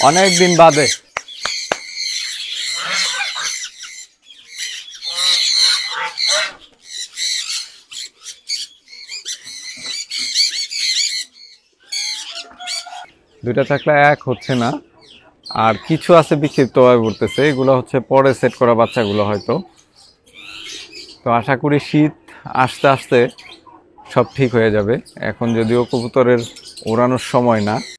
অনেক দিন বাদে দুইটা থাকলে এক হচ্ছে না, আর কিছু আছে বিক্ষিপ্ত ভাবে ঘুরতেছে। এগুলো হচ্ছে পরে সেট করা বাচ্চাগুলো হয়তো। তো আশা করি শীত আস্তে আস্তে সব ঠিক হয়ে যাবে। এখন যদিও কবুতরের ওড়ানোর সময় না।